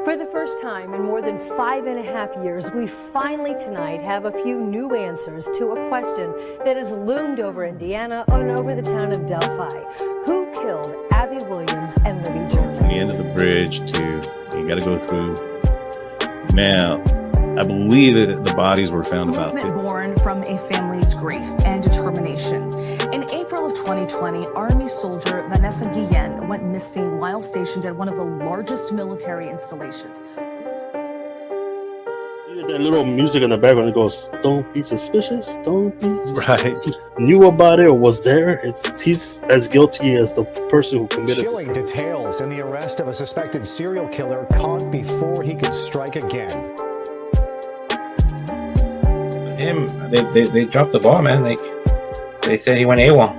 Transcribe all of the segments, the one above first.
For the first time in more than 5.5 years, we finally tonight have a few new answers to a question that has loomed over Indiana and over the town of Delphi. Who killed Abby Williams and Libby Gervais? From the end of the bridge to, you got to go through. Now, I believe that the bodies were found about 50. Born from a family's grief and determination. In April of 2020, Army soldier Vanessa Guillen went missing while stationed at one of the largest military installations. That little music in the background that goes, "Don't be suspicious, don't be suspicious." Right. Knew about it or was there. He's as guilty as the person who committed it. Chilling details in the arrest of a suspected serial killer caught before he could strike again. They dropped the ball, man. Like they said, he went AWOL,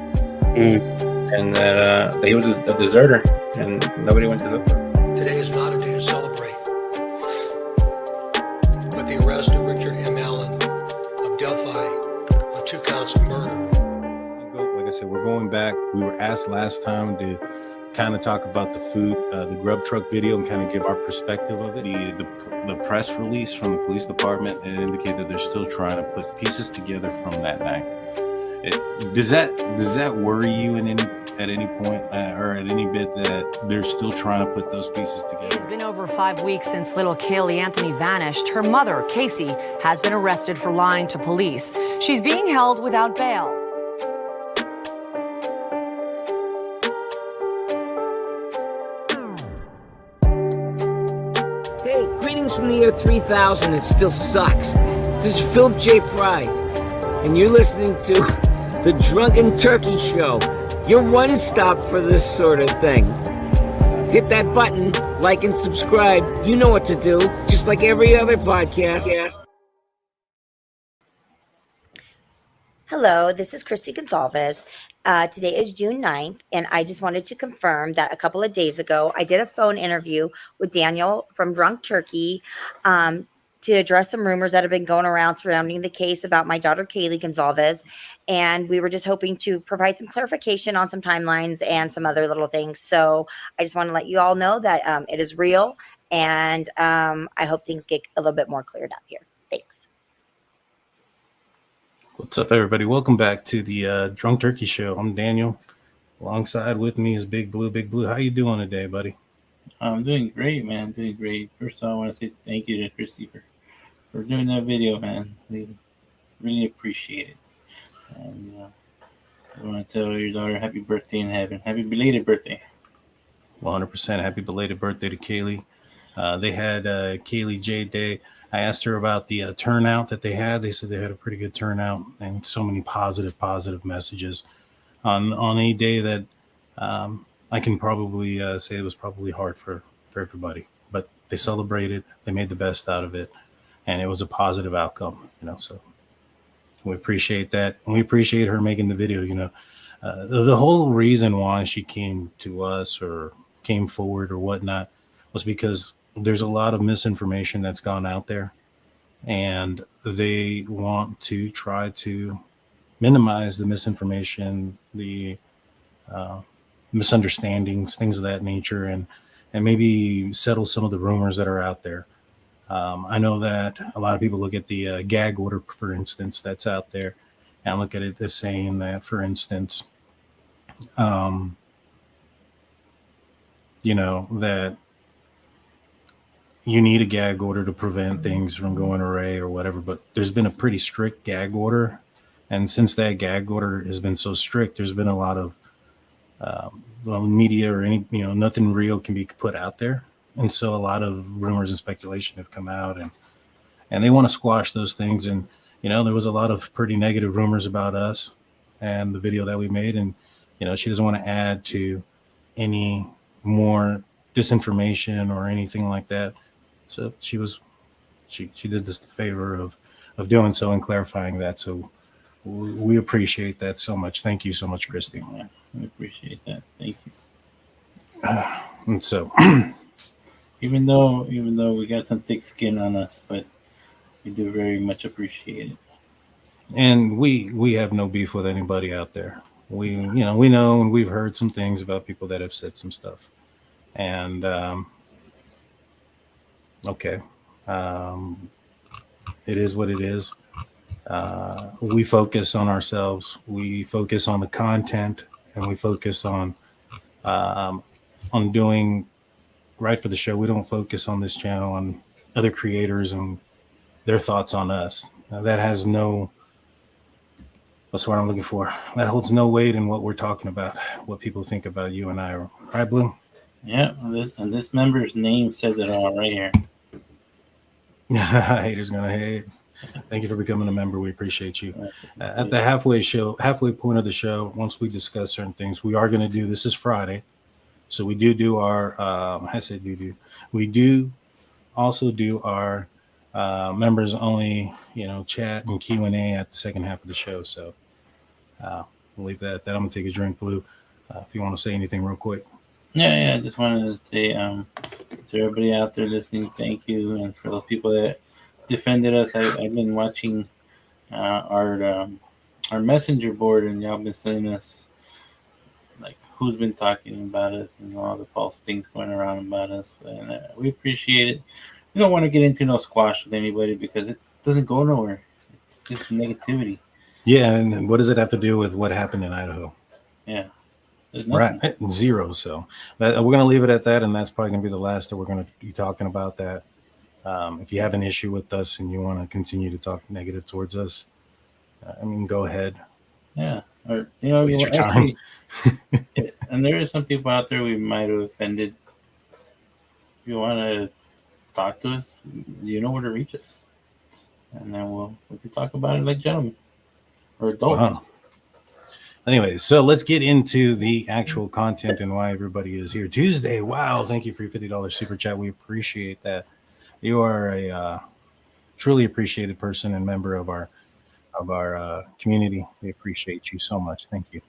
and that he was a deserter, and nobody went to look for him. Today is not a day to celebrate, but the arrest of Richard M. Allen of Delphi on 2 counts of murder. Like I said, we're going back. We were asked last time to kind of talk about the food, the grub truck video, and kind of give our perspective of it. The press release from the police department, it indicated that they're still trying to put pieces together from that night. Does that worry you at any point or at any bit that they're still trying to put those pieces together? It's been over 5 weeks since little Kaylee Anthony vanished. Her mother, Casey, has been arrested for lying to police. She's being held without bail. Hey, greetings from the year 3000. It still sucks. This is Philip J. Fry, and you're listening to The Drunken Turkey Show, your one stop for this sort of thing. Hit that button, like and subscribe. You know what to do, just like every other podcast. Hello, this is Kristi Goncalves. Today is June 9th, and I just wanted to confirm that a couple of days ago, I did a phone interview with Daniel from Drunk Turkey to address some rumors that have been going around surrounding the case about my daughter, Kaylee Goncalves. And we were just hoping to provide some clarification on some timelines and some other little things. So I just want to let you all know that it is real, and I hope things get a little bit more cleared up here. Thanks. What's up, everybody? Welcome back to the Drunk Turkey Show. I'm Daniel. Alongside with me is Big Blue. Big Blue, how you doing today, buddy? I'm doing great, man. Doing great. First of all, I want to say thank you to Kristi for doing that video, man. We really appreciate it. And I want to tell your daughter happy birthday in heaven. Happy belated birthday. 100% happy belated birthday to Kaylee. They had Kaylee J Day. I asked her about the turnout that they had. They said they had a pretty good turnout and so many positive messages on a day that I can probably say it was probably hard for everybody. But they celebrated. They made the best out of it. And it was a positive outcome, so we appreciate that. And we appreciate her making the video, the whole reason why she came to us or came forward or whatnot was because there's a lot of misinformation that's gone out there, and they want to try to minimize the misinformation, the misunderstandings, things of that nature, and maybe settle some of the rumors that are out there. I know that a lot of people look at the gag order, for instance, that's out there, and look at it as saying that, for instance, that you need a gag order to prevent things from going awry or whatever, but there's been a pretty strict gag order. And since that gag order has been so strict, there's been a lot of media or any, nothing real can be put out there. And so a lot of rumors and speculation have come out, and they want to squash those things. And, there was a lot of pretty negative rumors about us and the video that we made. And, she doesn't want to add to any more disinformation or anything like that. So she did this the favor of doing so and clarifying that. So we appreciate that so much. Thank you so much, Kristi. Yeah, we appreciate that. Thank you. And so even though we got some thick skin on us, but we do very much appreciate it. And we have no beef with anybody out there. We know, and we've heard some things about people that have said some stuff. And Okay. It is what it is. We focus on ourselves. We focus on the content, and we focus um, on doing right for the show. We don't focus on this channel on other creators and their thoughts on us. That has no, what's what I'm looking for. That holds no weight in what we're talking about, what people think about you and I. Right, Blue? Yeah, and this member's name says it all right here. Haters gonna hate. Thank you for becoming a member. We appreciate you. At the halfway point of the show, once we discuss certain things, we are going to do. This is Friday, so we do our. I said do. We do also do our members only. Chat and Q&A at the second half of the show. So we'll leave that. I'm gonna take a drink, Blue. If you want to say anything real quick. Yeah. I just wanted to say to everybody out there listening, thank you, and for those people that defended us. I've been watching our messenger board, and y'all been sending us like who's been talking about us and all the false things going around about us. And we appreciate it. We don't want to get into no squash with anybody because it doesn't go nowhere. It's just negativity. Yeah, and what does it have to do with what happened in Idaho? Yeah. Right, zero. So we're going to leave it at that, and that's probably going to be the last that we're going to be talking about that. If you have an issue with us and you want to continue to talk negative towards us, go ahead. Yeah, or waste your time. And there is some people out there we might have offended. If you want to talk to us, you know where to reach us, and then we can talk about it like gentlemen or adults. Wow. Anyway, so let's get into the actual content and why everybody is here. Tuesday. Wow. Thank you for your $50 super chat. We appreciate that. You are a truly appreciated person and member of our community. We appreciate you so much. Thank you.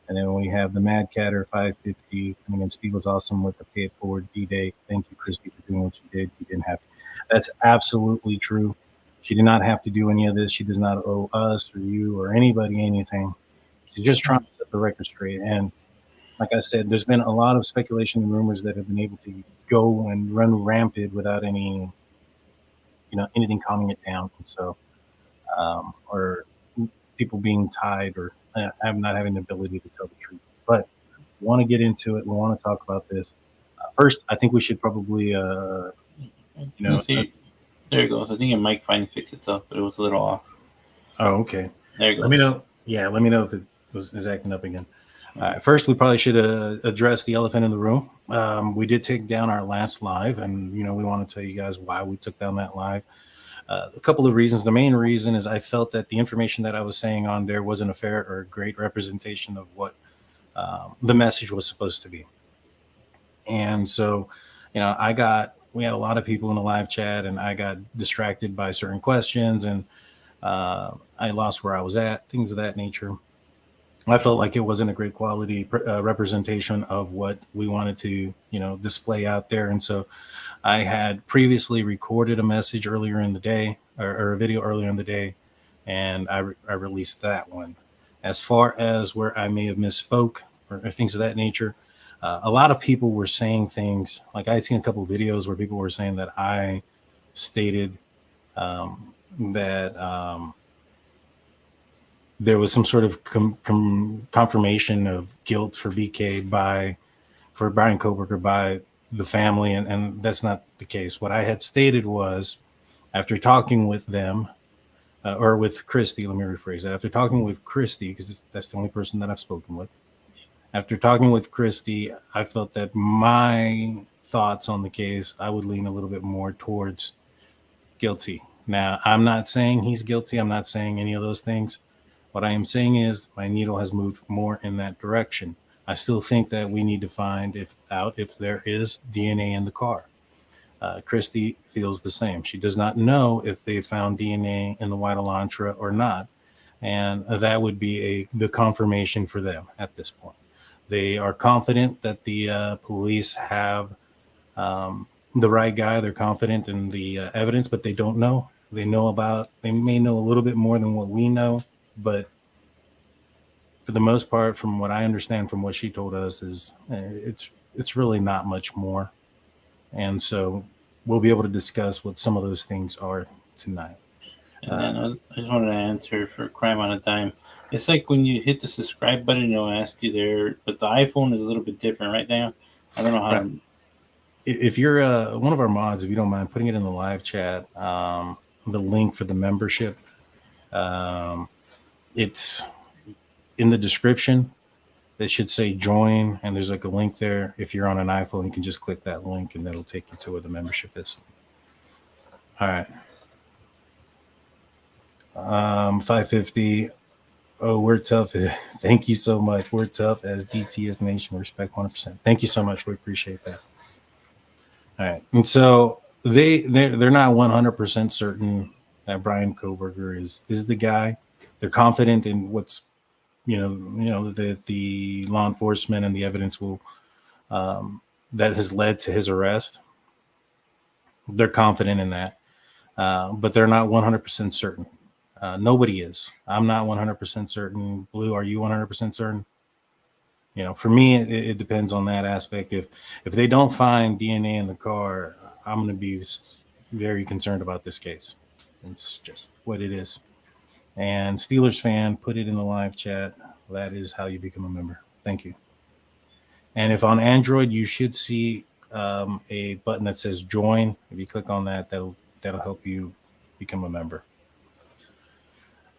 And then we have the Mad Catter 550. And Steve was awesome with the Pay It Forward D-Day. Thank you, Kristi, for doing what you did. You didn't have to. That's absolutely true. She did not have to do any of this. She does not owe us or you or anybody anything. She's just trying to set the record straight. And like I said, there's been a lot of speculation and rumors that have been able to go and run rampant without anything calming it down. And so, or people being tied or not having the ability to tell the truth. But we want to get into it. We want to talk about this. First, I think we should probably, there it goes. I think your mic finally fixed itself, but it was a little off. Oh, okay. There it goes. Let me know. Yeah, let me know if it is acting up again. First, we probably should address the elephant in the room. We did take down our last live, and we want to tell you guys why we took down that live. A couple of reasons. The main reason is I felt that the information that I was saying on there wasn't a fair or a great representation of what the message was supposed to be. And so, we had a lot of people in the live chat, and I got distracted by certain questions, and I lost where I was at, things of that nature. I felt like it wasn't a great quality representation of what we wanted to, display out there. And so I had previously recorded a message earlier in the day or a video earlier in the day, and I released that one. As far as where I may have misspoke or things of that nature, a lot of people were saying things like I had seen a couple of videos where people were saying that I stated that there was some sort of confirmation of guilt for BK for Brian Koberger by the family, and that's not the case. What I had stated was, after talking with them, or with Kristi, let me rephrase that. After talking with Kristi, because that's the only person that I've spoken with, after talking with Kristi, I felt that my thoughts on the case, I would lean a little bit more towards guilty. Now, I'm not saying he's guilty. I'm not saying any of those things. What I am saying is my needle has moved more in that direction. I still think that we need to find if there is DNA in the car. Kristi feels the same. She does not know if they found DNA in the white Elantra or not. And that would be the confirmation for them at this point. They are confident that the police have the right guy. They're confident in the evidence, but they don't know. They may know a little bit more than what we know, but for the most part, from what I understand from what she told us, is it's really not much more. And so we'll be able to discuss what some of those things are tonight. And then I just wanted to answer for Crime on a Dime. It's like when you hit the subscribe button, it'll ask you there, but the iPhone is a little bit different, right, Dan? I don't know how to. If you're one of our mods, if you don't mind putting it in the live chat, the link for the membership, it's in the description. It should say join, and there's like a link there. If you're on an iPhone, you can just click that link, and that'll take you to where the membership is. All right. 550. Oh, we're tough. Thank you so much. We're tough as DTS Nation. Respect 100%. Thank you so much. We appreciate that. All right. And so they're not 100% certain that Brian Koberger is the guy. They're confident in what's that the law enforcement and the evidence will that has led to his arrest. They're confident in that, but they're not 100% certain. Nobody is. I'm not 100% certain. Blue, are you 100% certain? For me, it depends on that aspect. If they don't find DNA in the car, I'm going to be very concerned about this case. It's just what it is. And Steelers fan, put it in the live chat. That is how you become a member. Thank you. And if on Android, you should see a button that says join. If you click on that, that'll help you become a member.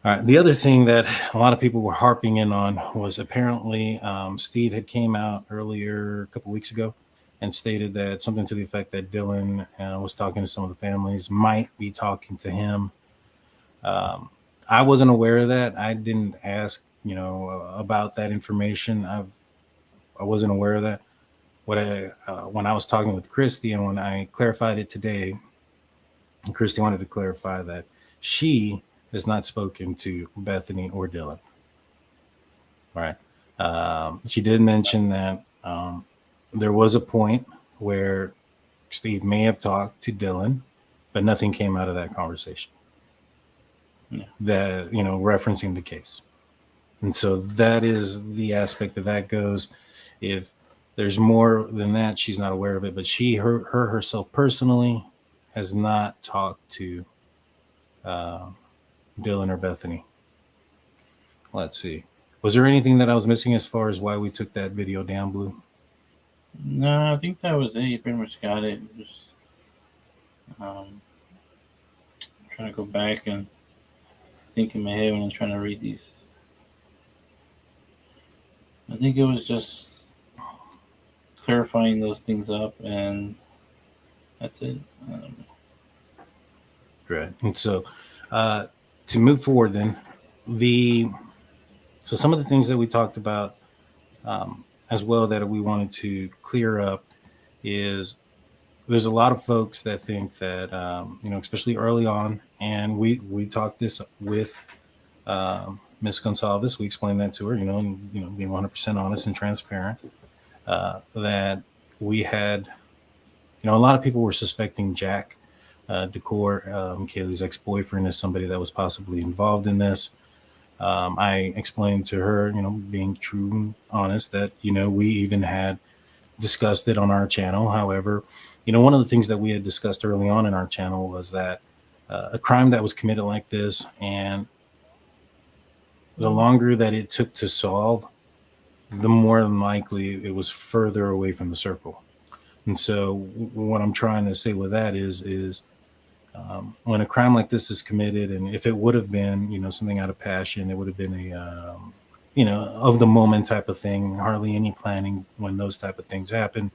All right. The other thing that a lot of people were harping in on was apparently Steve had came out earlier a couple weeks ago and stated that something to the effect that Dylan was talking to some of the families, might be talking to him. I wasn't aware of that. I didn't ask, about that information. I wasn't aware of that. When I was talking with Kristi and when I clarified it today, Kristi wanted to clarify that she has not spoken to Bethany or Dylan. All right. She did mention that there was a point where Steve may have talked to Dylan, but nothing came out of that conversation. Yeah. That, referencing the case. And so that is the aspect that goes. If there's more than that, she's not aware of it, but her herself personally has not talked to Dylan or Bethany. Let's see. Was there anything that I was missing as far as why we took that video down, Blue? No, I think that was it. You pretty much got it. Just trying to go back and think in my head when I'm trying to read these. I think it was just clarifying those things up, and that's it. Right. And so to move forward then, so some of the things that we talked about as well that we wanted to clear up is there's a lot of folks that think that, especially early on, and we talked this with Ms. Goncalves. We explained that to her, and, being 100% honest and transparent, that we had, a lot of people were suspecting Jack Decor, Kaylee's ex-boyfriend, as somebody that was possibly involved in this. I explained to her, being true and honest, that, we even had discussed it on our channel. However, one of the things that we had discussed early on in our channel was that a crime that was committed like this, and the longer that it took to solve, the more than likely it was further away from the circle. And so what I'm trying to say with that is when a crime like this is committed, and if it would have been, something out of passion, it would have been a, of the moment type of thing, hardly any planning when those type of things happen.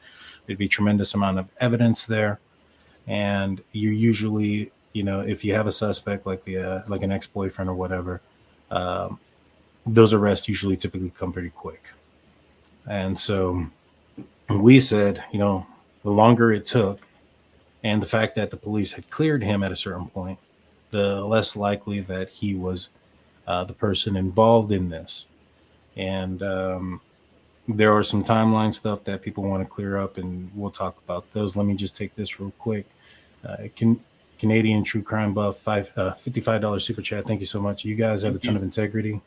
There'd be tremendous amount of evidence there. And you usually, if you have a suspect like an ex-boyfriend or whatever, those arrests usually typically come pretty quick. And so we said, the longer it took, and the fact that the police had cleared him at a certain point, the less likely that he was the person involved in this. And there are some timeline stuff that people want to clear up, and we'll talk about those. Let me just take this real quick. Canadian True Crime Buff, $55 super chat. Thank you so much. You guys have a ton of integrity.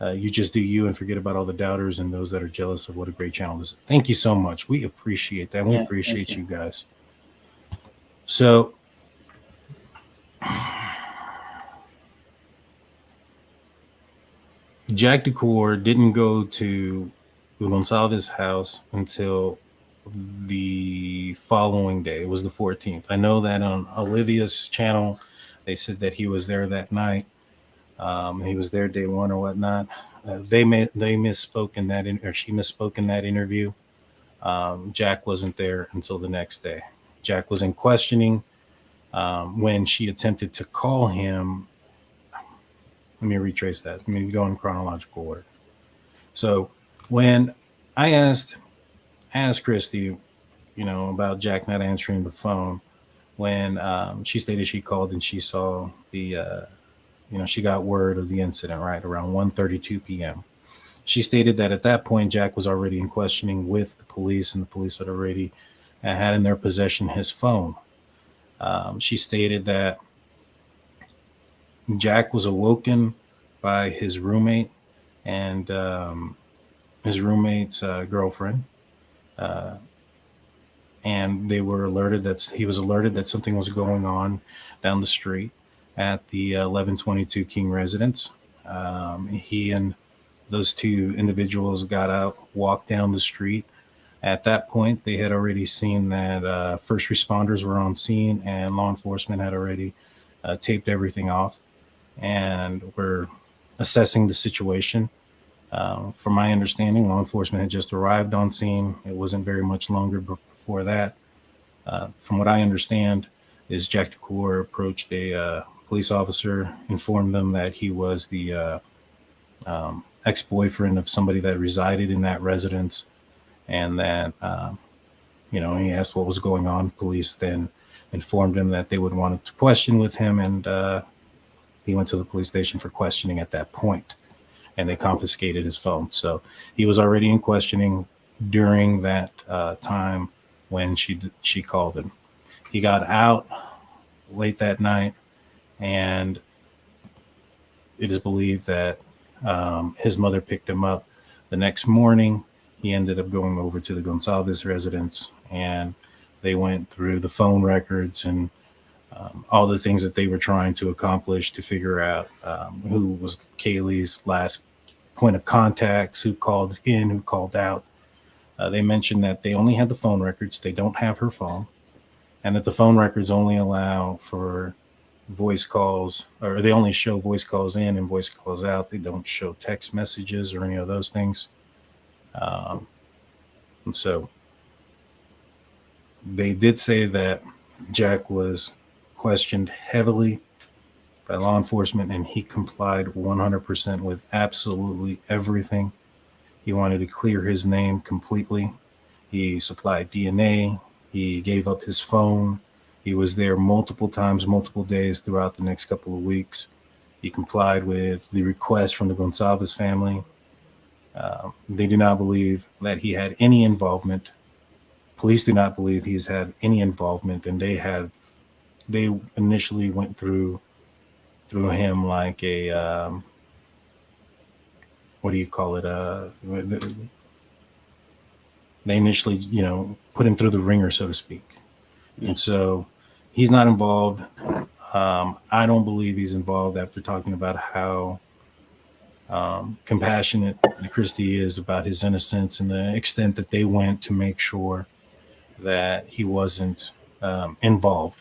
You just do you and forget about all the doubters and those that are jealous of what a great channel this is. Thank you so much. We appreciate that. We appreciate you guys. So Jack Decor didn't go to Goncalves' house until the following day. It was the 14th. I know that on Olivia's channel, they said that he was there that night. He was there day one or whatnot. They misspoke in that, or she misspoke in that interview. Jack wasn't there until the next day. Jack was in questioning when she attempted to call him. Let me retrace that. Let me go in chronological order. So when I asked Kristi, about Jack not answering the phone, when she stated she called and she saw the, she got word of the incident, right, around 1:32 p.m. She stated that at that point, Jack was already in questioning with the police, and the police had already had in their possession his phone. She stated that Jack was awoken by his roommate and his roommate's girlfriend, and he was alerted that something was going on down the street at the 1122 King residence. He and those two individuals got out, walked down the street. At that point, they had already seen that first responders were on scene, and law enforcement had already taped everything off and were assessing the situation. From my understanding, law enforcement had just arrived on scene. It wasn't very much longer before that. From what I understand, is Jack Decor approached a police officer, informed them that he was the ex-boyfriend of somebody that resided in that residence, and that he asked what was going on. Police then informed him that they would want to question with him, and he went to the police station for questioning at that point, and they confiscated his phone. So he was already in questioning during that time when she called him. He got out late that night, and it is believed that his mother picked him up the next morning. He ended up going over to the Goncalves residence, and they went through the phone records and all the things that they were trying to accomplish to figure out who was Kaylee's last point of contacts, who called in, who called out. They mentioned that they only had the phone records. They don't have her phone, and that the phone records only allow for voice calls, or they only show voice calls in and voice calls out. They don't show text messages or any of those things. And so they did say that Jack was questioned heavily by law enforcement, and he complied 100% with absolutely everything. He wanted to clear his name completely. He supplied DNA. He gave up his phone. He was there multiple times, multiple days throughout the next couple of weeks. He complied with the request from the Goncalves family. They do not believe that he had any involvement. Police do not believe he's had any involvement, and they initially went through him like a what do you call it? They initially, put him through the ringer, so to speak. And so he's not involved. I don't believe he's involved, after talking about how compassionate Kristi is about his innocence, and the extent that they went to make sure that he wasn't involved.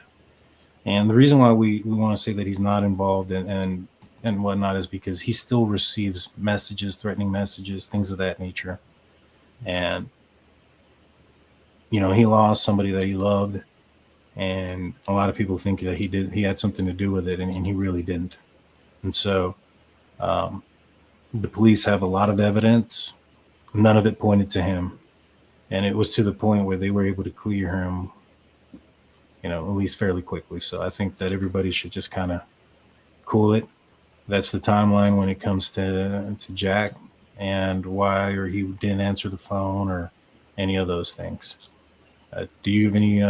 And the reason why we want to say that he's not involved and whatnot is because he still receives messages, threatening messages, things of that nature. And, he lost somebody that he loved, and a lot of people think that he had something to do with it, and he really didn't. And so the police have a lot of evidence. None of it pointed to him. And it was to the point where they were able to clear him, at least fairly quickly. So I think that everybody should just kind of cool it. That's the timeline when it comes to Jack, and why or he didn't answer the phone or any of those things. Do you have any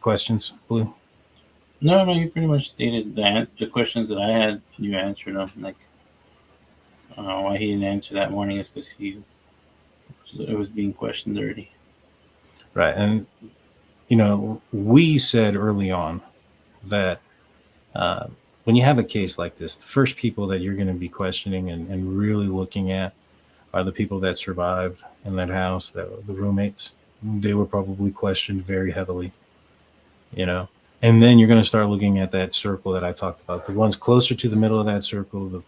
questions, Blue? No, you pretty much stated that. The questions that I had, you answered them. Like, why he didn't answer that morning is because it was being questioned already. Right. And, we said early on that when you have a case like this, the first people that you're going to be questioning and really looking at are the people that survived in that house, that the roommates. They were probably questioned very heavily, you know. And then you're going to start looking at that circle that I talked about, the ones closer to the middle of that circle, the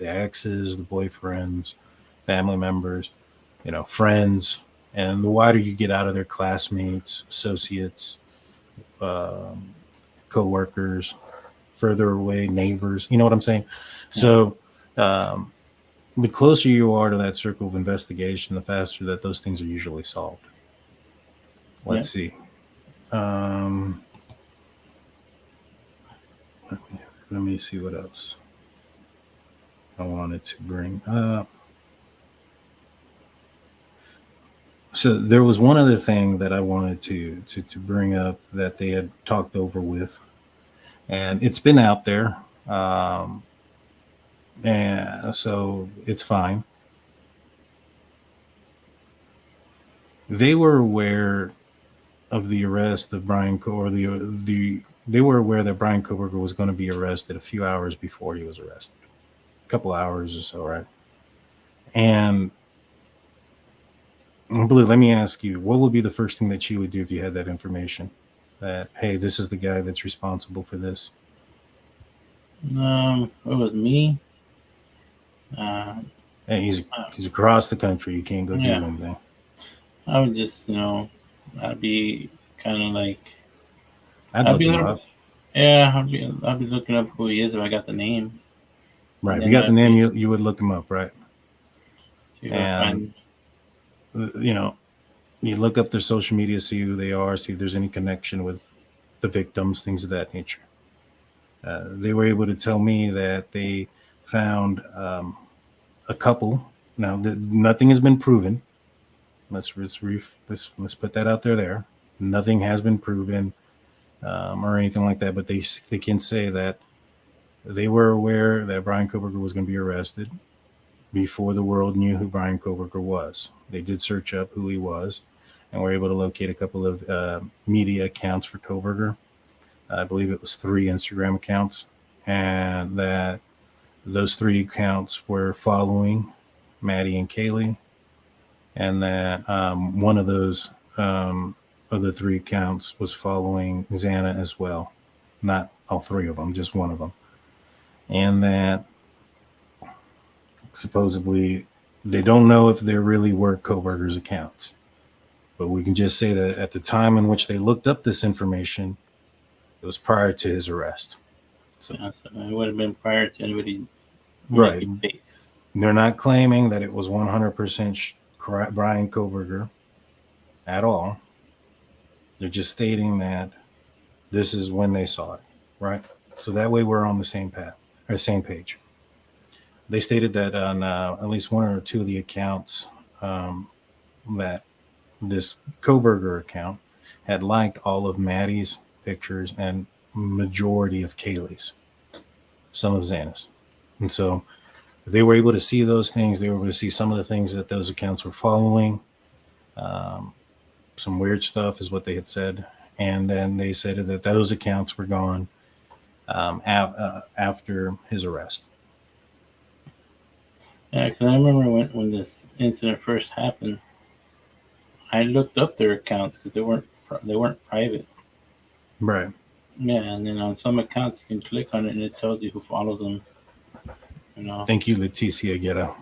exes, the boyfriends, family members, you know, friends. And the wider you get out of their classmates, associates, co-workers, further away neighbors, you know what I'm saying? So the closer you are to that circle of investigation, the faster that those things are usually solved. Let's see. Let me see what else I wanted to bring up. So there was one other thing that I wanted to bring up that they had talked over with, and it's been out there, and so it's fine. They were aware of the arrest of Brian they were aware that Brian Koberger was going to be arrested a few hours before he was arrested, a couple hours or so, right? And Blue, let me ask you, what would be the first thing that you would do if you had that information? That, hey, this is the guy that's responsible for this. It was me. Hey, he's across the country. You can't go do anything. I would just, I'd be kind of like, I'd be looking up. Yeah, I'd be looking up who he is if I got the name. Right, if you got the name, you would look him up, right? And you know, you look up their social media, see who they are, see if there's any connection with the victims, things of that nature. They were able to tell me that they found a couple. Now, nothing has been proven. Let's put that out there. Nothing has been proven or anything like that, but they can say that they were aware that Brian Koberger was going to be arrested before the world knew who Brian Koberger was. They did search up who he was and were able to locate a couple of media accounts for Koberger. I believe it was 3 Instagram accounts, and that those 3 accounts were following Maddie and Kaylee, and that one of those of the 3 accounts was following Xana as well. Not all 3 of them, just one of them. And that supposedly they don't know if there really were Koberger's accounts, but we can just say that at the time in which they looked up this information, it was prior to his arrest. So it would have been prior to anybody. Right. They're not claiming that it was 100% Brian Koberger at all. They're just stating that this is when they saw it, right? So that way we're on the same path or same page. They stated that on at least 1 or 2 of the accounts that this Koberger account had liked all of Maddie's pictures and majority of Kaylee's, some of Xana's. And so they were able to see those things. They were able to see some of the things that those accounts were following. Some weird stuff is what they had said. And then they said that those accounts were gone after his arrest. Yeah, because I remember when this incident first happened, I looked up their accounts because they weren't private. Right. Yeah, and then on some accounts you can click on it and it tells you who follows them. Thank you, Leticia Guerra,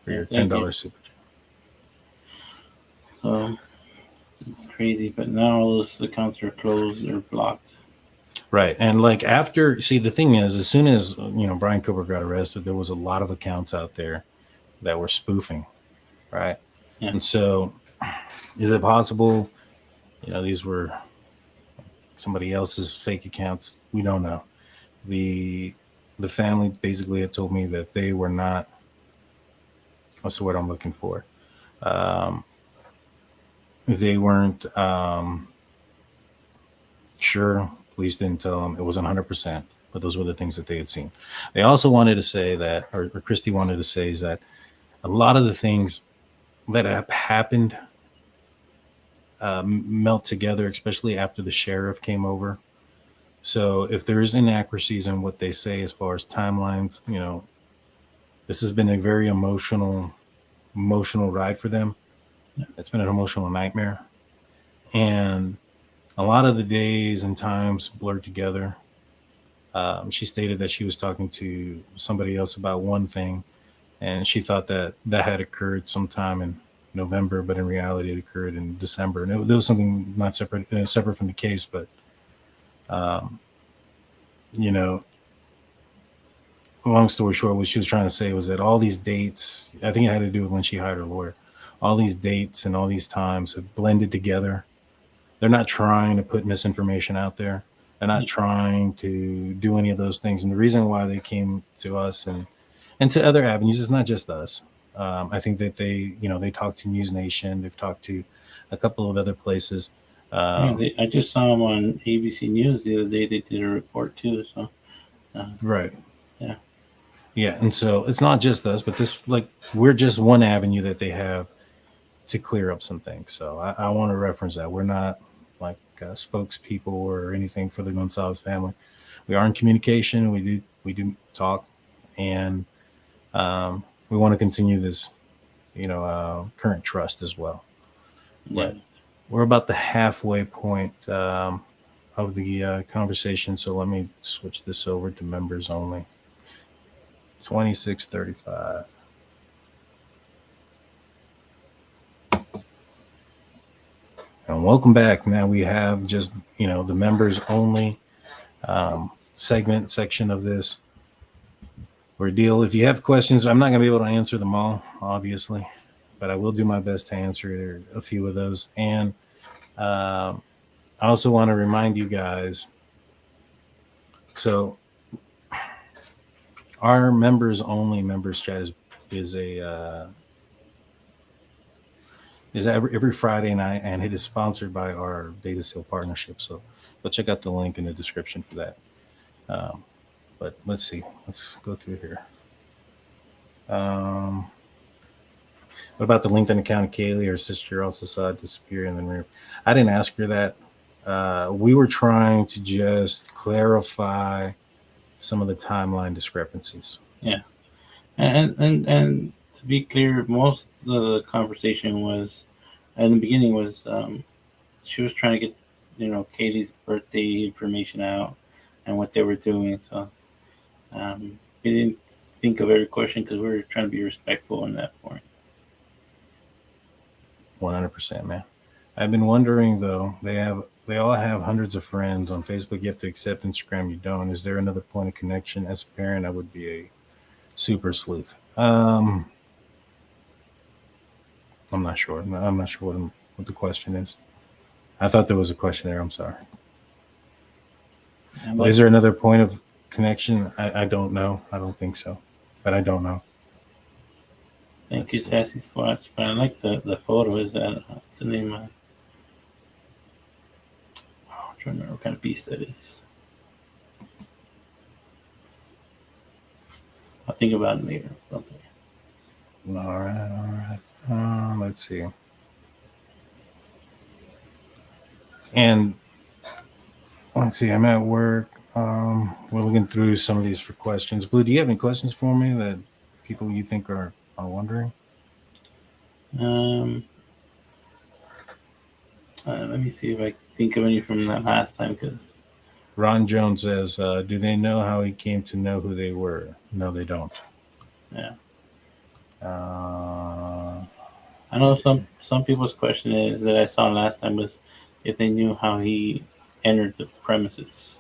for your $10 super chat. So it's crazy, but now all those accounts are closed or blocked. Right. And like after, see, the thing is, as soon as, Brian Koberger got arrested, there was a lot of accounts out there that were spoofing. Right. Yeah. And so is it possible, these were somebody else's fake accounts? We don't know. The family basically had told me that they were not, what's the word I'm looking for? They weren't sure. Police didn't tell them. It wasn't 100%, but those were the things that they had seen. They also wanted to say that, or Kristi wanted to say, is that a lot of the things that have happened melt together, especially after the sheriff came over So if there is inaccuracies in what they say as far as timelines, this has been a very emotional ride for them. It's been an emotional nightmare. And a lot of the days and times blurred together. She stated that she was talking to somebody else about one thing, and she thought that had occurred sometime in November, but in reality it occurred in December. And there was something not separate from the case, but long story short, what she was trying to say was that all these dates, I think it had to do with when she hired her lawyer, all these dates and all these times have blended together. They're not trying to put misinformation out there. They're not trying to do any of those things. And the reason why they came to us and to other avenues is not just us. I think that they talked to News Nation. They've talked to a couple of other places. I just saw them on ABC News the other day. They did a report too. So, right. Yeah. Yeah. And so it's not just us, but we're just one avenue that they have to clear up some things. So I want to reference that. We're not like spokespeople or anything for the Goncalves family. We are in communication. We do talk, and we want to continue this, current trust as well. Yeah. But we're about the halfway point of the conversation. So let me switch this over to members only. 2635. And welcome back. Now we have just, the members only section of this ordeal. If you have questions, I'm not going to be able to answer them all, obviously, but I will do my best to answer a few of those. And I also want to remind you guys, so our members chat is every Friday night, and it is sponsored by our Data Seal partnership. So go check out the link in the description for that. But let's see. Let's go through here. What about the LinkedIn account of Kaylee? Her sister also saw it disappear and then I didn't ask her that. We were trying to just clarify some of the timeline discrepancies. Yeah. And to be clear, most of the conversation was, in the beginning, was she was trying to get, Katie's birthday information out and what they were doing. So we didn't think of every question because we were trying to be respectful in that point. 100%, man. I've been wondering though, they all have hundreds of friends on Facebook. You have to accept. Instagram, you don't. Is there another point of connection? As a parent, I would be a super sleuth. I'm not sure. I'm not sure what the question is. I thought there was a question there. I'm sorry. Is there another point of connection? I don't know. I don't think so, but I don't know. Thank you, Sassy Squatch. But I like the photo. Is that what's the name? I'm trying to remember what kind of beast that is. I'll think about it later. All right. Let's see. And let's see. I'm at work. We're looking through some of these for questions. Blue, do you have any questions for me that people you think are wondering? Let me see if I can think of any from that last time. Because Ron Jones says, do they know how he came to know who they were? No, they don't. Yeah. I know some people's question is that I saw last time was if they knew how he entered the premises.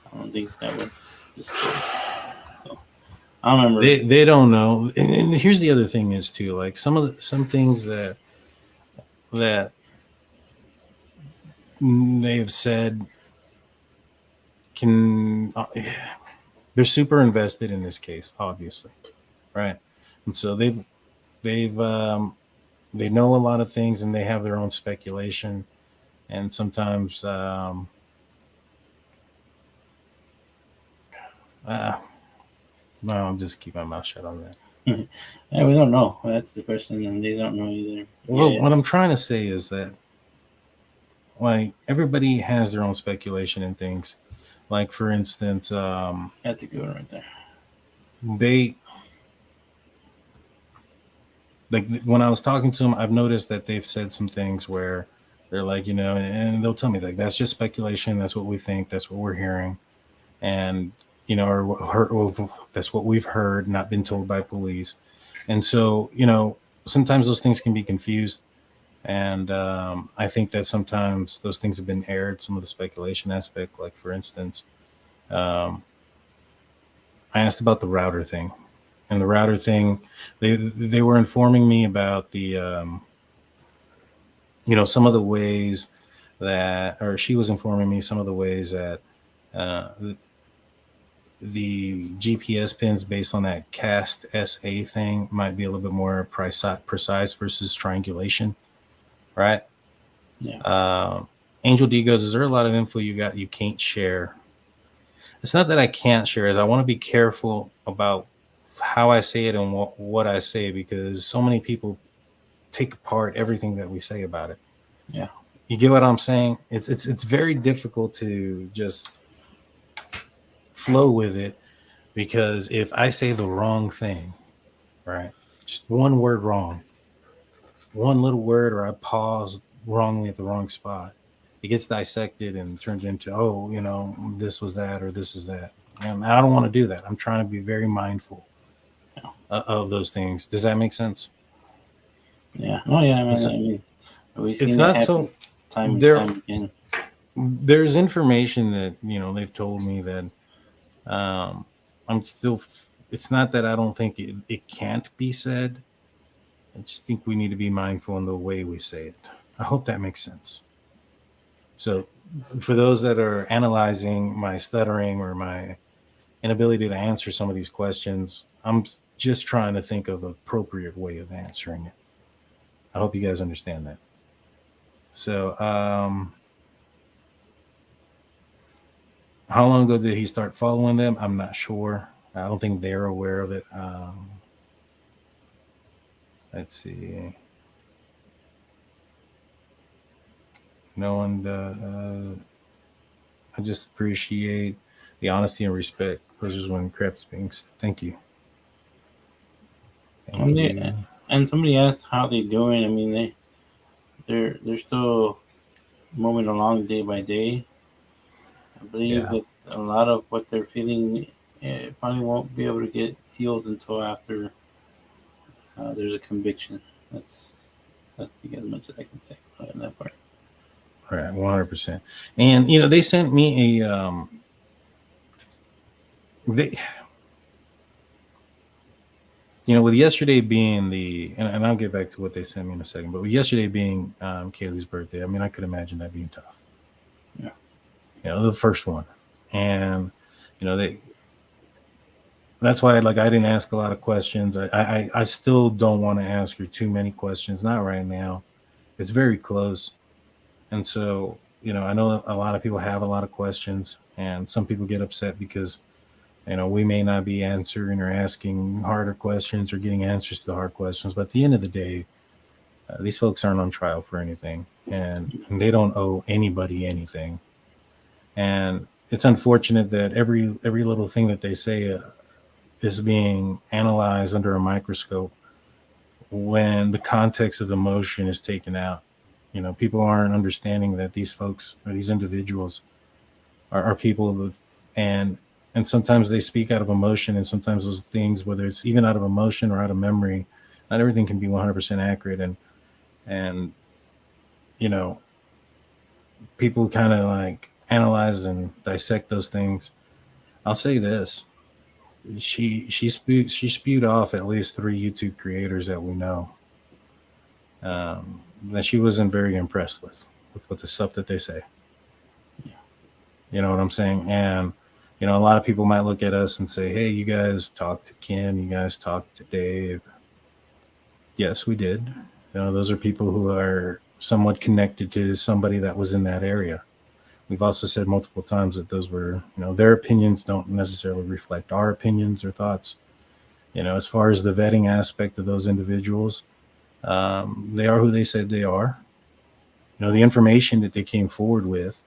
I don't think that was disclosed. So I don't remember. They don't know. And here's the other thing is too, like some things that they have said they're super invested in this case, obviously, right? And so they know a lot of things and they have their own speculation, and sometimes no, I'll just keep my mouth shut on that. Yeah, we don't know. That's the question, and they don't know either. Well, what I'm trying to say is that, like, everybody has their own speculation and things. Like, for instance, That's a good one right there. they like when I was talking to them, I've noticed that they've said some things where they're like, and they'll tell me like that's just speculation. That's what we think. That's what we're hearing, and or that's what we've heard, not been told by police. And so, sometimes those things can be confused. And I think that sometimes those things have been aired, some of the speculation aspect. Like, for instance, I asked about the router thing. And the router thing, they were informing me about the, some of the ways that, or she was informing me some of the ways that the GPS pins based on that cast SA thing might be a little bit more precise versus triangulation, right? Yeah. Angel D goes, is there a lot of info you can't share? It's not that I can't share, is I want to be careful about how I say it and what I say, because so many people take apart everything that we say about it. Yeah. You get what I'm saying? It's very difficult to just flow with it, because if I say the wrong thing, right, just one word wrong, one little word, or I pause wrongly at the wrong spot, it gets dissected and turned into, this was that, or this is that. And I don't want to do that. I'm trying to be very mindful of those things. Does that make sense? Yeah. Oh yeah. I mean, it's not so time again. There's information that they've told me that I'm still. It's not that I don't think it can't be said. I just think we need to be mindful in the way we say it. I hope that makes sense. So, for those that are analyzing my stuttering or my inability to answer some of these questions, I'm just trying to think of an appropriate way of answering it. I hope you guys understand that. So, how long ago did he start following them? I'm not sure. I don't think they're aware of it. Let's see. No one. I just appreciate the honesty and respect. This is when crap's being said. Thank you. And somebody asked how they're doing. I mean, they're still moving along day by day. I believe that a lot of what they're feeling probably won't be able to get healed until after there's a conviction. That's as much as I can say on that part. All right, 100%. And they sent me a with yesterday being and I'll get back to what they sent me in a second, but with yesterday being Kaylee's birthday, I mean, I could imagine that being tough. Yeah. The first one. And that's why I didn't ask a lot of questions. I still don't want to ask her too many questions, not right now. It's very close. And so, I know a lot of people have a lot of questions, and some people get upset because we may not be answering or asking harder questions or getting answers to the hard questions. But at the end of the day, these folks aren't on trial for anything, and they don't owe anybody anything. And it's unfortunate that every little thing that they say is being analyzed under a microscope when the context of emotion is taken out. People aren't understanding that these folks or these individuals are people and sometimes they speak out of emotion, and sometimes those things, whether it's even out of emotion or out of memory, not everything can be 100% accurate. And people kind of analyze and dissect those things. I'll say this: she spewed off at least 3 YouTube creators that we know that she wasn't very impressed with the stuff that they say. You know what I'm saying? And a lot of people might look at us and say, hey, you guys talked to Kim, you guys talked to Dave. Yes, we did. Those are people who are somewhat connected to somebody that was in that area. We've also said multiple times that those were, their opinions don't necessarily reflect our opinions or thoughts. As far as the vetting aspect of those individuals, they are who they said they are. The information that they came forward with,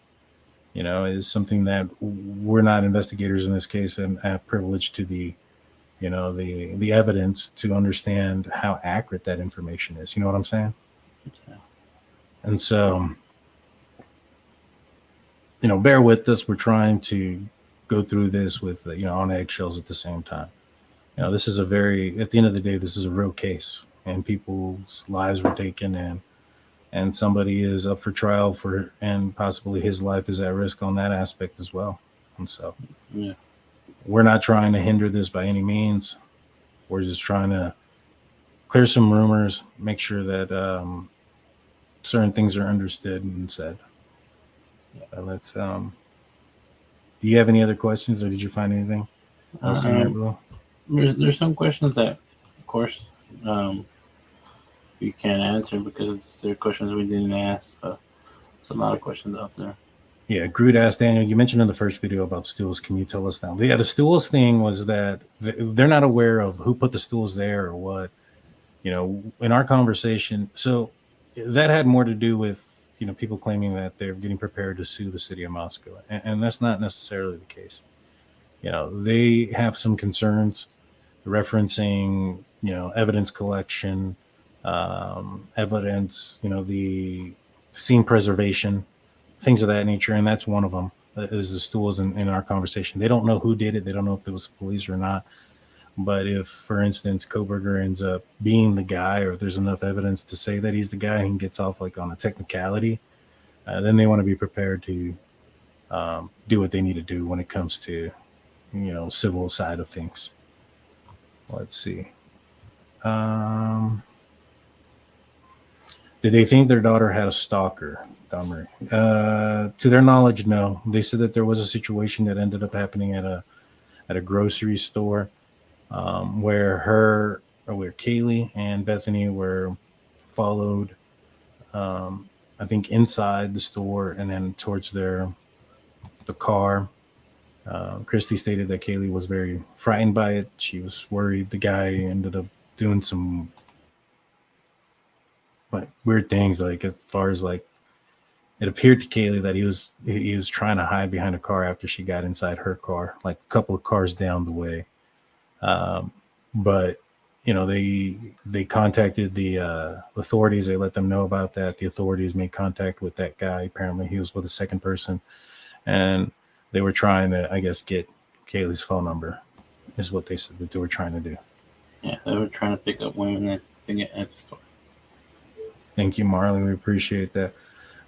is something that we're not investigators in this case and have privilege to the evidence to understand how accurate that information is. You know what I'm saying? Yeah. And so, bear with us. We're trying to go through this with, on eggshells at the same time. This is at the end of the day, this is a real case, and people's lives were taken, and somebody is up for trial and possibly his life is at risk on that aspect as well. And so, Yeah. we're not trying to hinder this by any means. We're just trying to clear some rumors, make sure that certain things are understood and said. Let's. Do you have any other questions, or did you find anything else in there, Blue? There's some questions that, of course, we can't answer because they're questions we didn't ask. There's a lot of questions out there. Yeah, Groot asked Daniel, you mentioned in the first video about stools. Can you tell us now? Yeah, the stools thing was that they're not aware of who put the stools there or what, in our conversation. So that had more to do with, people claiming that they're getting prepared to sue the city of Moscow. And that's not necessarily the case. They have some concerns referencing, evidence collection, evidence, the scene preservation, things of that nature. And that's one of them is the stools in our conversation. They don't know who did it. They don't know if it was police or not. But if, for instance, Koberger ends up being the guy, or there's enough evidence to say that he's the guy and he gets off like on a technicality, then they want to be prepared to do what they need to do when it comes to, civil side of things. Let's see. Did they think their daughter had a stalker, Dommer? To their knowledge, no. They said that there was a situation that ended up happening at a grocery store where Kaylee and Bethany were followed, I think, inside the store and then towards the car. Kristi stated that Kaylee was very frightened by it. She was worried. The guy ended up doing some weird things, like as far as like it appeared to Kaylee that he was trying to hide behind a car after she got inside her car, like a couple of cars down the way. But they contacted the authorities. They let them know about that. The authorities made contact with that guy. Apparently he was with a second person, and they were trying to, I guess, get Kaylee's phone number, is what they said that they were trying to do. Yeah, they were trying to pick up women at the store. Thank you, Marley. We appreciate that.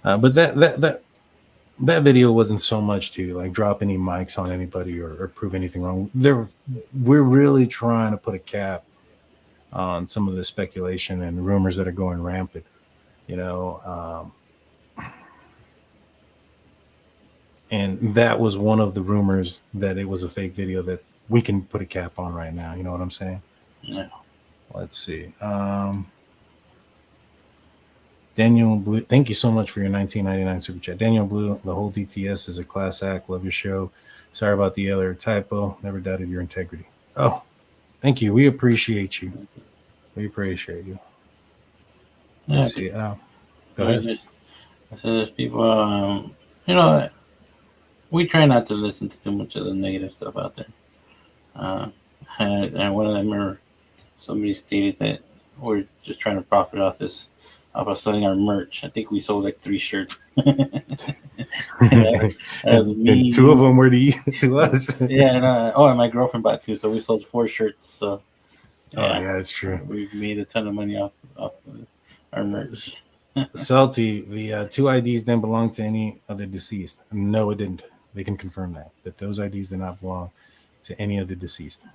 But that video wasn't so much to like drop any mics on anybody or prove anything wrong. We're really trying to put a cap on some of the speculation and rumors that are going rampant. And that was one of the rumors, that it was a fake video, that we can put a cap on right now. You know what I'm saying? Yeah. Let's see. Daniel Blue, thank you so much for your $19.99 super chat. Daniel Blue, the whole DTS is a class act. Love your show. Sorry about the other typo. Never doubted your integrity. Oh, thank you. We appreciate you. We appreciate you. Let's see. Go ahead. I said there's people, we try not to listen to too much of the negative stuff out there. And one of them, somebody stated that we're just trying to profit off of selling our merch. I think we sold like 3 shirts. that was me. And 2 of them were to us. Yeah, and my girlfriend bought 2, so we sold 4 shirts. So yeah, that's true. We've made a ton of money off our merch. Salty, the 2 IDs didn't belong to any other deceased. No, it didn't. They can confirm that those IDs did not belong to any of the deceased.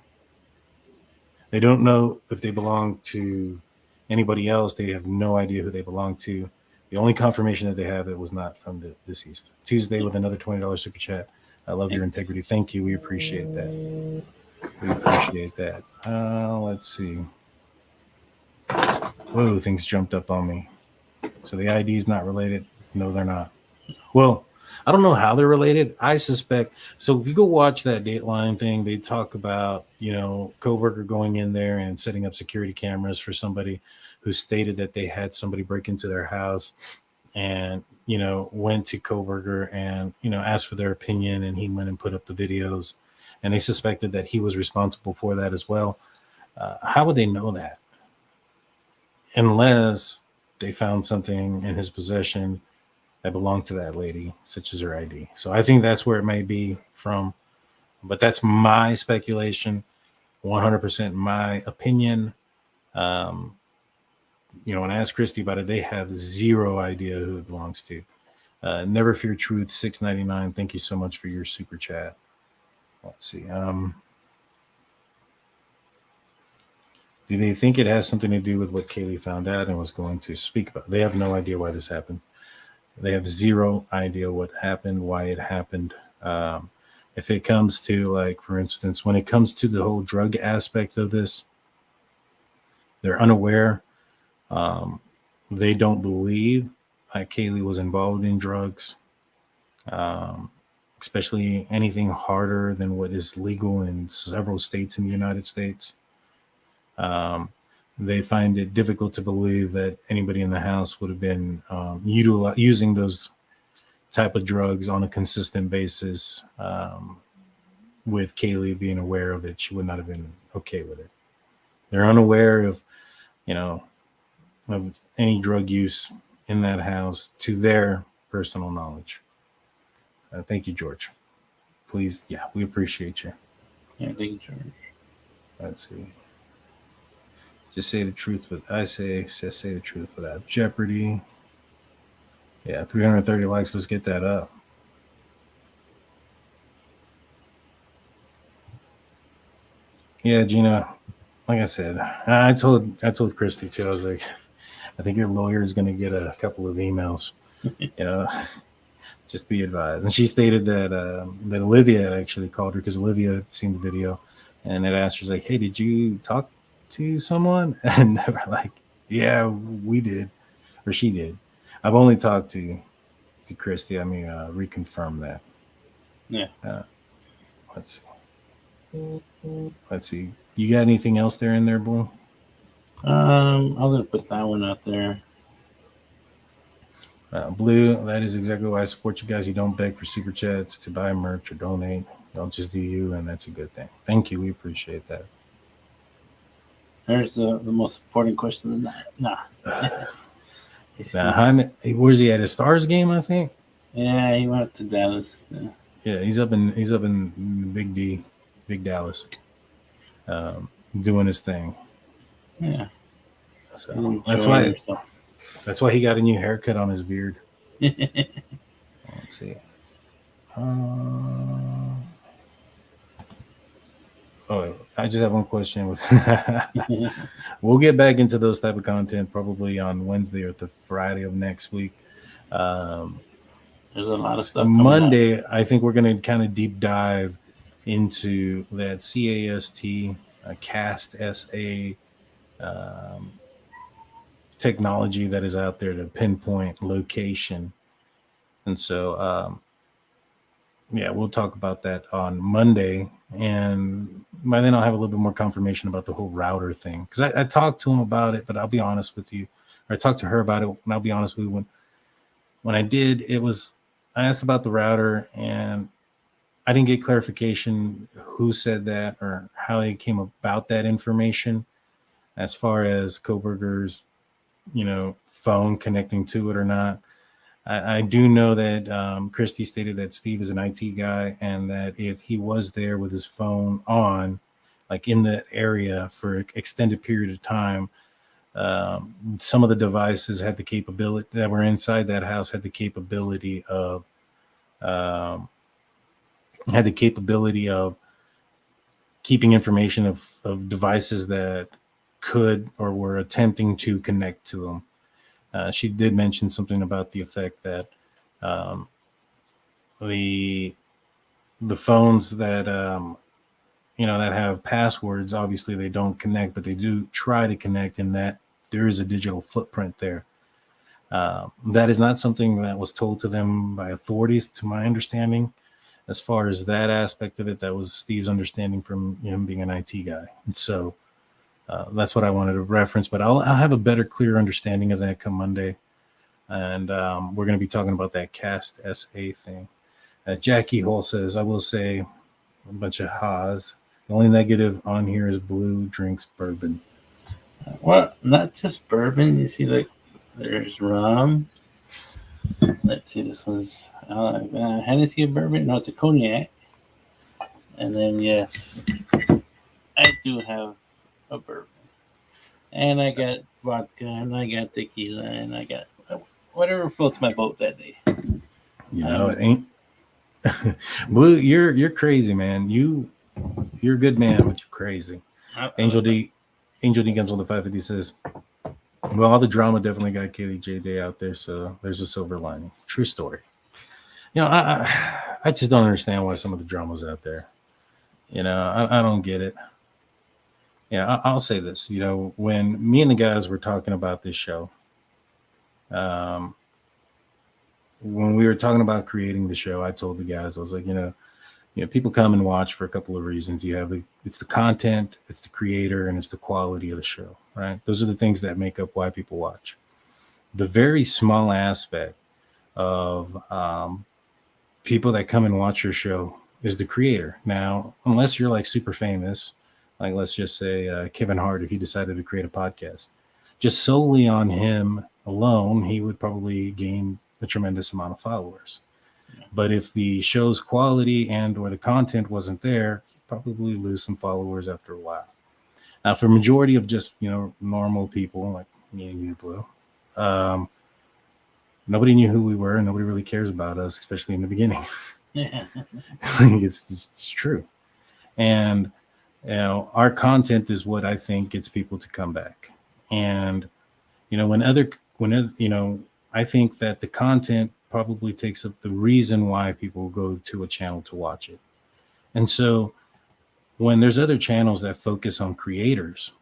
They don't know if they belong to anybody else. They have no idea who they belong to. The only confirmation that they have, it was not from the deceased. Tuesday with another $20 super chat. I love your integrity. Thank you. We appreciate that. We appreciate that. Let's see. Whoa, things jumped up on me. So the ID is not related? No, they're not. Well, I don't know how they're related. I suspect. So if you go watch that Dateline thing, they talk about, Koberger going in there and setting up security cameras for somebody who stated that they had somebody break into their house and, went to Koberger and, asked for their opinion, and he went and put up the videos, and they suspected that he was responsible for that as well. How would they know that? Unless they found something in his possession that belonged to that lady, such as her ID. So I think that's where it may be from, but that's my speculation, 100% my opinion. When I asked Kristi about it, they have zero idea who it belongs to. Never Fear Truth, $6.99. Thank you so much for your super chat. Let's see. Do they think it has something to do with what Kaylee found out and was going to speak about? They have no idea why this happened. They have zero idea what happened, why it happened. If it comes to, like, for instance, when it comes to the whole drug aspect of this, they're unaware. They don't believe that Kaylee was involved in drugs, especially anything harder than what is legal in several states in the United States. They find it difficult to believe that anybody in the house would have been using those type of drugs on a consistent basis. With Kaylee being aware of it, she would not have been okay with it. They're unaware of, of any drug use in that house to their personal knowledge. Thank you, George. Please, we appreciate you. Yeah, thank you, George. Let's see. Just say the truth just say the truth without jeopardy. Yeah, 330 likes. Let's get that up. Yeah, Gina, like I said, I told Kristi too. I was like, I think your lawyer is going to get a couple of emails, just be advised. And she stated that that Olivia had actually called her because Olivia had seen the video and had asked her, she's like, hey, did you talk to someone? And they were like, yeah, we did, or she did. I've only talked to Kristi. I mean, reconfirm that. Yeah. Let's see. You got anything else there in there, Blue? I'm gonna put that one out there. Blue, that is exactly why I support you guys. You don't beg for super chats to buy merch or donate. Don't just do you, and that's a good thing. Thank you. We appreciate that. There's the most important question of the night. Where's he at? A Stars game, I think. Yeah, he went to Dallas. Yeah, he's up in Big Dallas, doing his thing. Yeah. So that's why he got a new haircut on his beard. Let's see. I just have one question. We'll get back into those type of content probably on Wednesday or the Friday of next week. There's a lot of stuff. Monday, I think we're going to kind of deep dive into that CAST SA technology that is out there to pinpoint location. And so, we'll talk about that on Monday. And by then I'll have a little bit more confirmation about the whole router thing. Because I talked to him about it, but I'll be honest with you. Or I talked to her about it, and I'll be honest with you. When I did, I asked about the router, and I didn't get clarification who said that or how they came about that information as far as Koberger's, phone connecting to it or not. I do know that Kristi stated that Steve is an IT guy and that if he was there with his phone on, like in the area for an extended period of time, some of the devices had the capability that were inside that house had the capability of keeping information of devices that could or were attempting to connect to them. She did mention something about the effect that the phones that that have passwords, obviously they don't connect, but they do try to connect, in that there is a digital footprint there. That is not something that was told to them by authorities, to my understanding. As far as that aspect of it, that was Steve's understanding from him being an IT guy. And so that's what I wanted to reference, but I'll have a better, clear understanding of that come Monday. And we're going to be talking about that cast SA thing. Jackie Hole says, I will say a bunch of ha's. The only negative on here is Blue drinks bourbon. Well, not just bourbon. You see, like, there's rum. Let's see, this one's Hennessy a bourbon? No, it's a cognac. And then, yes, I do have a bourbon. And I got vodka, and I got tequila, and I got whatever floats my boat that day. You know, it ain't Blue. You're crazy, man. You're a good man, but you're crazy. Angel D comes on the 550 says, well, all the drama definitely got Kaylee J Day out there, so there's a silver lining. True story. You know, I just don't understand why some of the drama's out there. You know, I don't get it. Yeah, I'll say this. You know, when me and the guys were talking about this show, when we were talking about creating the show, I told the guys, I was like, you know, people come and watch for a couple of reasons. It's the content, it's the creator, and it's the quality of the show, right? Those are the things that make up why people watch. The very small aspect of people that come and watch your show is the creator. Now, unless you're like super famous, like let's just say Kevin Hart, if he decided to create a podcast, just solely on him alone, he would probably gain a tremendous amount of followers. But if the show's quality and or the content wasn't there, he'd probably lose some followers after a while. Now, for majority of just, normal people like me and you, Blue, nobody knew who we were, and nobody really cares about us, especially in the beginning. Yeah. it's true. And, our content is what I think gets people to come back. And, I think that the content probably takes up the reason why people go to a channel to watch it. And so when there's other channels that focus on creators,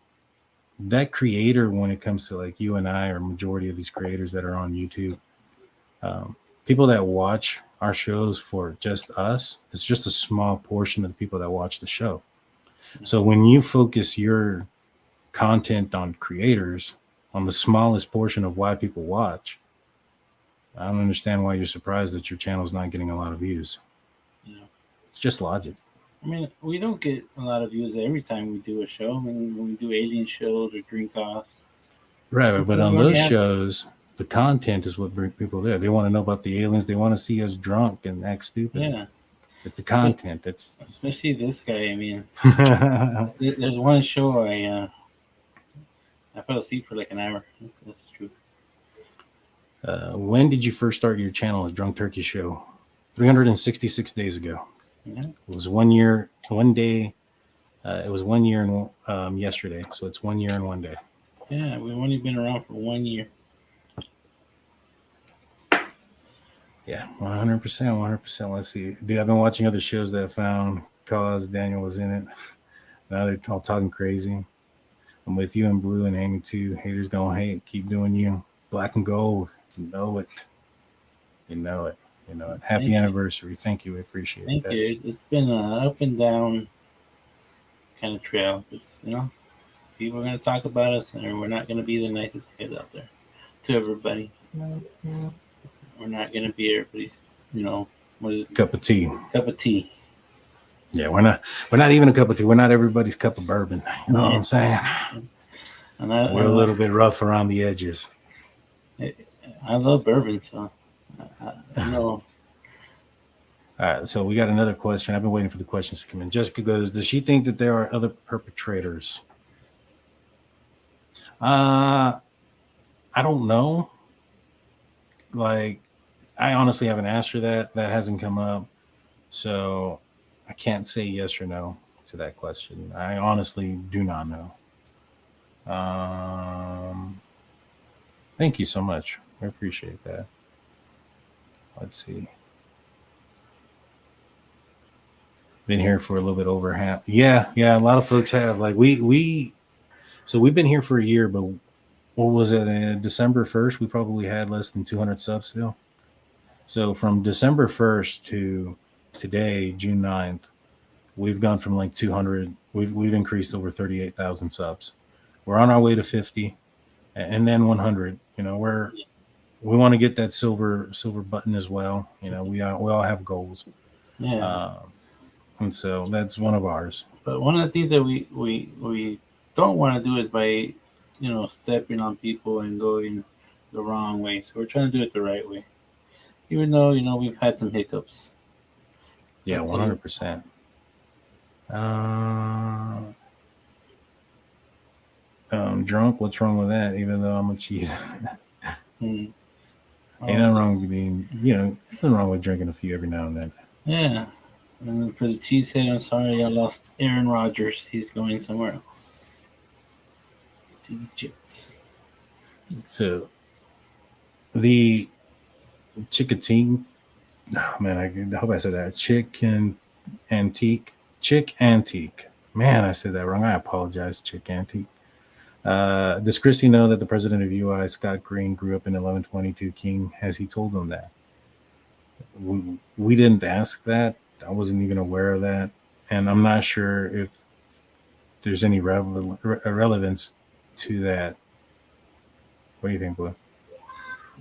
that creator, when it comes to like you and I, or majority of these creators that are on YouTube, people that watch our shows for just us, it's just a small portion of the people that watch the show. So when you focus your content on creators, on the smallest portion of why people watch, I don't understand why you're surprised that your channel's not getting a lot of views. Yeah. It's just logic. I mean, we don't get a lot of views every time we do a show. I mean, when we do alien shows or drink offs. Right, but on those shows, the content is what brings people there. They want to know about the aliens. They want to see us drunk and act stupid. Yeah. It's the content. That's especially this guy. I mean, there's one show I fell asleep for like an hour. That's the truth. When did you first start your channel, at Drunk Turkey Show? 366 days ago. Yeah. It was 1 year, 1 day. It was 1 year and yesterday. So it's 1 year and 1 day. Yeah, we've only been around for 1 year. Yeah, 100%, 100%. Let's see. Dude, I've been watching other shows that I found cause Daniel was in it. Now they're all talking crazy. I'm with you and Blue and Amy too. Haters gonna hate. Keep doing you. Black and gold. You know it. You know it. You know it. Happy anniversary. Thank you. I appreciate it. Thank you. It's been an up and down kind of trail. Because, people are going to talk about us, and we're not going to be the nicest kids out there to everybody. We're not going to be everybody's, cup of tea. Cup of tea. Yeah, we're not even a cup of tea. We're not everybody's cup of bourbon. You know what I'm saying? And we're a little bit rough around the edges. I love bourbon, so I know. All right, so we got another question. I've been waiting for the questions to come in. Jessica goes, does she think that there are other perpetrators? I don't know. Like, I honestly haven't asked her that. That hasn't come up. So I can't say yes or no to that question. I honestly do not know. Thank you so much. I appreciate that. Let's see. Been here for a little bit over half. Yeah. A lot of folks have. Like so we've been here for a year, but what was it? December 1st, we probably had less than 200 subs still. So from December 1st to today, June 9th, we've gone from like 200. We've increased over 38,000 subs. We're on our way to 50, and then 100. We're we want to get that silver button as well. You know, we all have goals. Yeah. And so that's one of ours. But one of the things that we don't want to do is by, stepping on people and going the wrong way. So we're trying to do it the right way, even though we've had some hiccups. Yeah, 100%. Drunk. What's wrong with that? Even though I'm a cheese. Ain't nothing wrong with being, nothing wrong with drinking a few every now and then. Yeah. And then for the cheesehead, I'm sorry I lost Aaron Rodgers. He's going somewhere else. To the Jets. So the Chickatine, oh man, I hope I said that. Chick Antique. Man, I said that wrong. I apologize, Chick Antique. Does Kristi know that the president of UI, Scott Green, grew up in 1122 King? Has he told them that? We didn't ask that. I wasn't even aware of that. And I'm not sure if there's any relevance to that. What do you think, Blue?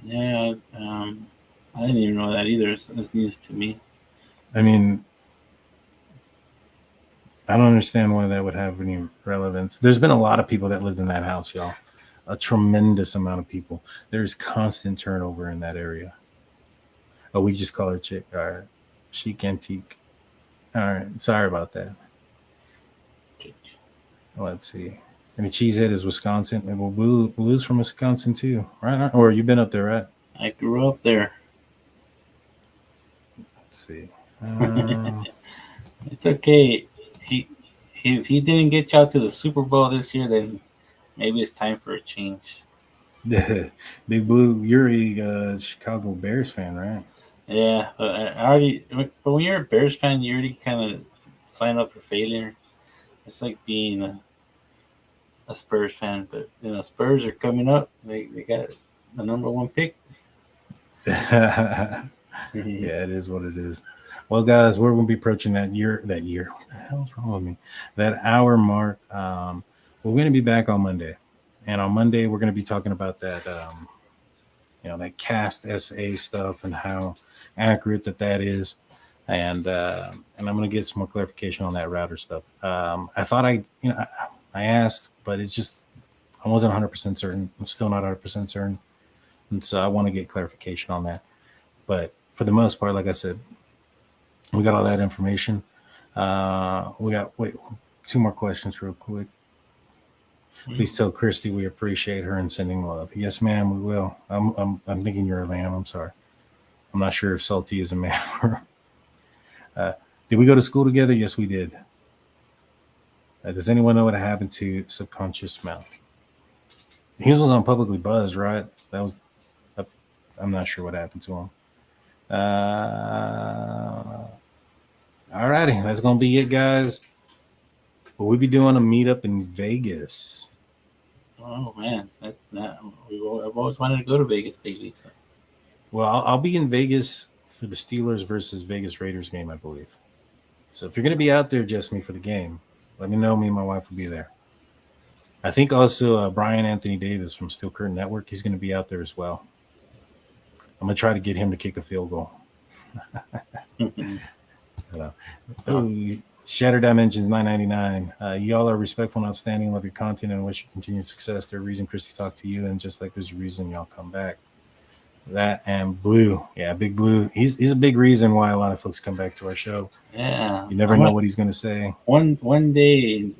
Yeah, I didn't even know that either. It's news to me. I mean, I don't understand why that would have any relevance. There's been a lot of people that lived in that house, y'all. A tremendous amount of people. There's constant turnover in that area. Oh, we just call her Chick. All right. Chic Antique. All right. Sorry about that. Let's see. And the cheesehead is Wisconsin. Well, Blue's from Wisconsin too, right? Or you've been up there, right? I grew up there. Let's see. It's okay. If he didn't get you out to the Super Bowl this year, then maybe it's time for a change. Big Blue, you're a Chicago Bears fan, right? Yeah, but but when you're a Bears fan, you already kind of sign up for failure. It's like being a Spurs fan, but Spurs are coming up. They got the number 1 pick. Yeah, it is what it is. Well, guys, we're going to be approaching that year. What the hell's wrong with me? That hour mark. We're going to be back on Monday. And on Monday, we're going to be talking about that, that cast SA stuff and how accurate that is. And I'm going to get some more clarification on that router stuff. I thought I asked, but it's just, I wasn't 100% certain. I'm still not 100% certain. And so I want to get clarification on that. But for the most part, like I said, we got all that information. We got, 2 more questions real quick. Please tell Kristi we appreciate her and sending love. Yes, ma'am, we will. I'm thinking you're a lamb. I'm sorry. I'm not sure if Salty is a man. Did we go to school together? Yes, we did. Does anyone know what happened to Subconscious Mouth? He was on Publicly Buzzed, right? I'm not sure what happened to him. Alrighty, that's gonna be it, guys. We'll be doing a meetup in Vegas. Oh man, I've always wanted to go to Vegas lately. So. Well, I'll be in Vegas for the Steelers versus Vegas Raiders game, I believe. So if you're gonna be out there, just me for the game, let me know. Me and my wife will be there. I think also Brian Anthony Davis from Steel Curtain Network, he's gonna be out there as well. I'm gonna try to get him to kick a field goal. Shattered Dimensions 999. Y'all are respectful and outstanding. Love your content and wish you continued success. There's a reason Kristi talked to you, and just like there's a reason y'all come back. That and Blue, yeah, Big Blue. He's a big reason why a lot of folks come back to our show. Yeah, you never know what he's gonna say. One day,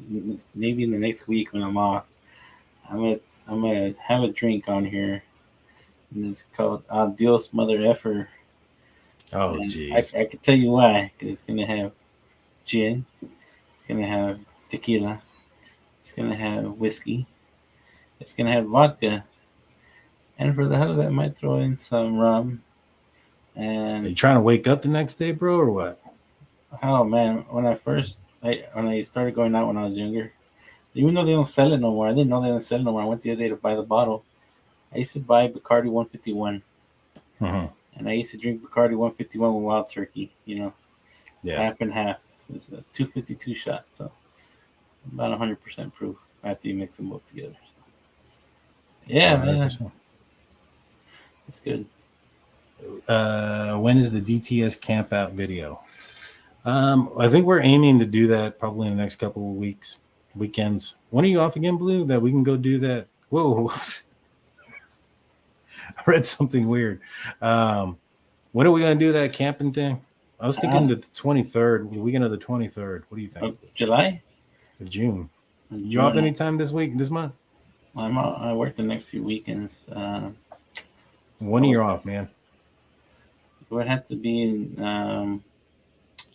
maybe in the next week when I'm off, I'm gonna have a drink on here, and it's called Adios Mother Effer. Oh, jeez. I can tell you why. Because it's gonna have gin, it's gonna have tequila, it's gonna have whiskey, it's gonna have vodka, and for the hell of it, I might throw in some rum. And are you trying to wake up the next day, bro, or what? Oh man, when I started going out when I was younger, even though they don't sell it no more, I didn't know they don't sell it no more. I went the other day to buy the bottle. I used to buy Bacardi 151, and I used to drink Bacardi 151 with wild turkey. Half and half. It's a 252 shot, so about 100% proof after you mix them both together. So. Yeah, 100%. Man. It's good. When is the DTS camp out video? I think we're aiming to do that probably in the next couple of weekends. When are you off again, Blue? That we can go do that. Whoa. I read something weird. When are we going to do that camping thing? I was thinking the 23rd, weekend of the 23rd. What do you think? July? Or June. June. You off anytime this month? I work the next few weekends. When are you off, man? It would have to be in,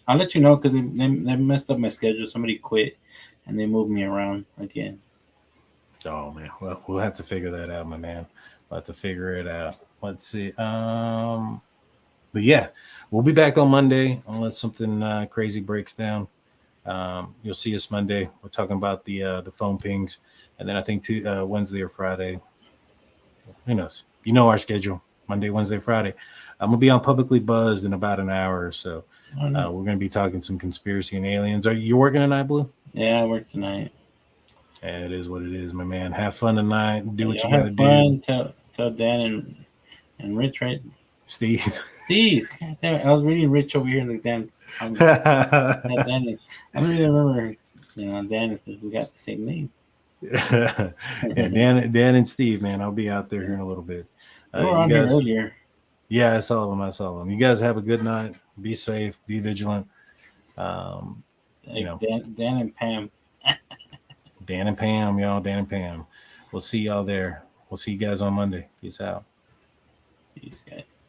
I'll let you know because they messed up my schedule. Somebody quit and they moved me around again. Oh, man. Well, we'll have to figure that out, my man. We'll have to figure it out. Let's see. But yeah, we'll be back on Monday unless something crazy breaks down. You'll see us Monday. We're talking about the phone pings, and then I think Wednesday or Friday. Who knows? You know our schedule: Monday, Wednesday, Friday. I'm gonna be on Publicly Buzzed in about an hour or so. We're gonna be talking some conspiracy and aliens. Are you working tonight, Blue? Yeah, I work tonight. Yeah, it is what it is, my man. Have fun tonight. Do what you have gotta do. Tell Dan and Rich, right? Steve. God damn it. I was reading Rich over here in the damn comments. I don't even remember. Dan says we got the same name. Yeah, Dan and Steve, man. I'll be out there here in a little bit. We were on here earlier. Yeah, I saw them. You guys have a good night. Be safe. Be vigilant. Dan and Pam. Dan and Pam, y'all. Dan and Pam. We'll see y'all there. We'll see you guys on Monday. Peace out. Peace, guys.